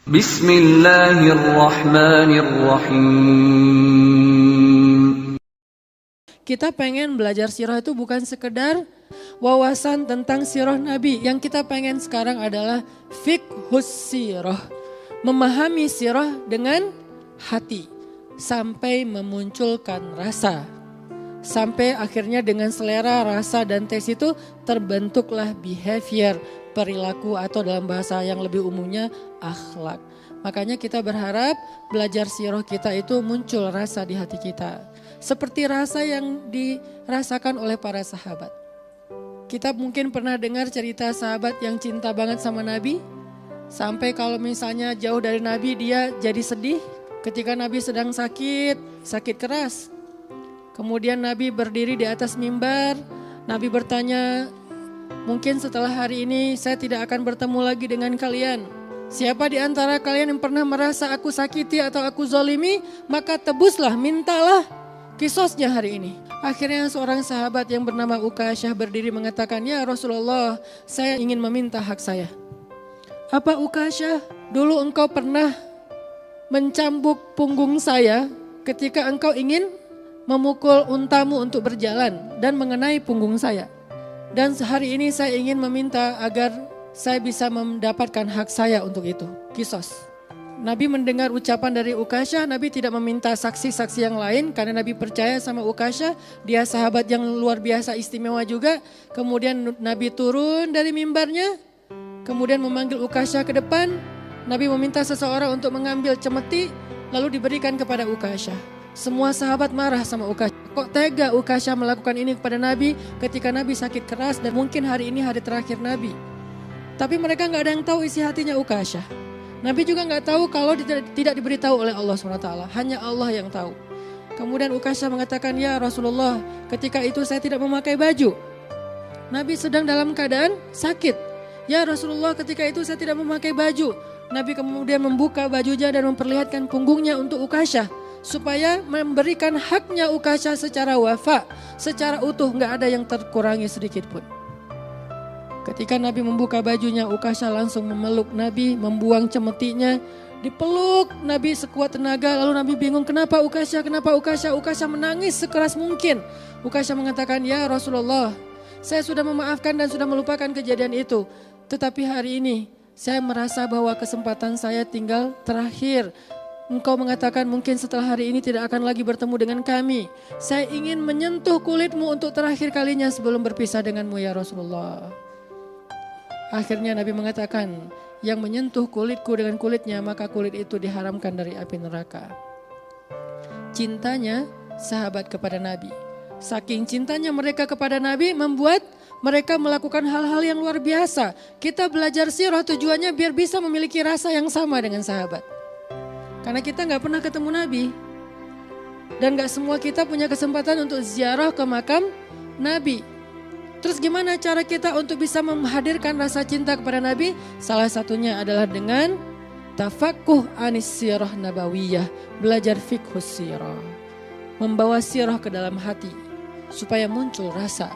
Bismillahirrahmanirrahim. Kita pengen belajar sirah itu bukan sekedar wawasan tentang sirah Nabi. Yang kita pengen sekarang adalah fiqhus sirah. Memahami sirah dengan hati. Sampai memunculkan rasa. Sampai akhirnya dengan selera, rasa, dan tes itu terbentuklah behavior, perilaku atau dalam bahasa yang lebih umumnya akhlak. Makanya kita berharap belajar sirah kita itu muncul rasa di hati kita. Seperti rasa yang dirasakan oleh para sahabat. Kita mungkin pernah dengar cerita sahabat yang cinta banget sama Nabi. Sampai kalau misalnya jauh dari Nabi dia jadi sedih. Ketika Nabi sedang sakit keras. Kemudian Nabi berdiri di atas mimbar. Nabi bertanya, mungkin setelah hari ini saya tidak akan bertemu lagi dengan kalian. Siapa di antara kalian yang pernah merasa aku sakiti atau aku zolimi, maka tebuslah, mintalah kisosnya hari ini. Akhirnya seorang sahabat yang bernama Ukasyah berdiri mengatakan, ya Rasulullah, saya ingin meminta hak saya. Apa Ukasyah? Dulu engkau pernah mencambuk punggung saya ketika engkau ingin memukul untamu untuk berjalan dan mengenai punggung saya. Dan hari ini saya ingin meminta agar saya bisa mendapatkan hak saya untuk itu. Kisos. Nabi mendengar ucapan dari Ukasyah, Nabi tidak meminta saksi-saksi yang lain karena Nabi percaya sama Ukasyah, dia sahabat yang luar biasa istimewa juga. Kemudian Nabi turun dari mimbarnya, kemudian memanggil Ukasyah ke depan. Nabi meminta seseorang untuk mengambil cemeti lalu diberikan kepada Ukasyah. Semua sahabat marah sama Ukasyah. Kok tega Ukasyah melakukan ini kepada Nabi ketika Nabi sakit keras dan mungkin hari ini hari terakhir Nabi. Tapi mereka gak ada yang tahu isi hatinya Ukasyah. Nabi juga gak tahu kalau tidak diberitahu oleh Allah SWT. Hanya Allah yang tahu. Kemudian Ukasyah mengatakan, ya Rasulullah, ketika itu saya tidak memakai baju. Nabi sedang dalam keadaan sakit. Ya Rasulullah, ketika itu saya tidak memakai baju. Nabi kemudian membuka bajunya dan memperlihatkan punggungnya untuk Ukasyah. Supaya memberikan haknya Ukasyah secara wafa. Secara utuh, gak ada yang terkurangi sedikit pun. Ketika Nabi membuka bajunya, Ukasyah langsung memeluk Nabi, membuang cemetinya, dipeluk Nabi sekuat tenaga. Lalu Nabi bingung, kenapa Ukasyah, kenapa Ukasyah? Ukasyah menangis sekeras mungkin. Ukasyah mengatakan, ya Rasulullah, saya sudah memaafkan dan sudah melupakan kejadian itu. Tetapi hari ini saya merasa bahwa kesempatan saya tinggal terakhir. Engkau mengatakan mungkin setelah hari ini tidak akan lagi bertemu dengan kami. Saya ingin menyentuh kulitmu untuk terakhir kalinya sebelum berpisah denganmu ya Rasulullah. Akhirnya Nabi mengatakan, yang menyentuh kulitku dengan kulitnya, maka kulit itu diharamkan dari api neraka. Cintanya sahabat kepada Nabi. Saking cintanya mereka kepada Nabi membuat mereka melakukan hal-hal yang luar biasa. Kita belajar sirah tujuannya biar bisa memiliki rasa yang sama dengan sahabat. Karena kita gak pernah ketemu Nabi. Dan gak semua kita punya kesempatan untuk ziarah ke makam Nabi. Terus gimana cara kita untuk bisa menghadirkan rasa cinta kepada Nabi? Salah satunya adalah dengan tafaqquh anis sirah nabawiyah. Belajar fiqhus sirah. Membawa sirah ke dalam hati. Supaya muncul rasa.